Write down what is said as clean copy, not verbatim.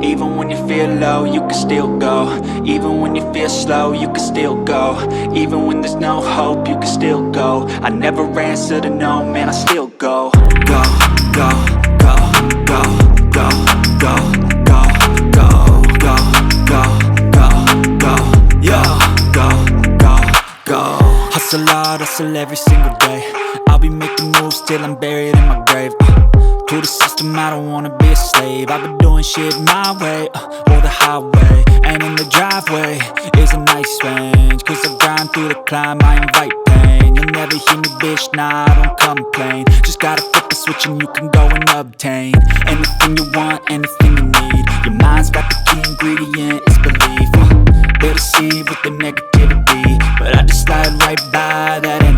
Even when you feel low, you can still go. Even when you feel slow, you can still go. Even when there's no hope, you can still go. I never answer to no, man, I still go. Go, go, go, go, go, go, go, go, go, go, go, go, yo, go, go, go. Hustle hard, hustle every single day. I'll be making moves till I'm buried in my grave. To the system, I don't wanna be a slave. I've been doing shit my way, or the highway. And in the driveway is a nice range. Cause I grind through the climb, I invite pain. You'll never hear me, bitch, nah, I don't complain. Just gotta flip the switch and you can go and obtain anything you want, anything you need. Your mind's got the key ingredient, it's belief. They deceive with the negativity, but I just slide right by that energy.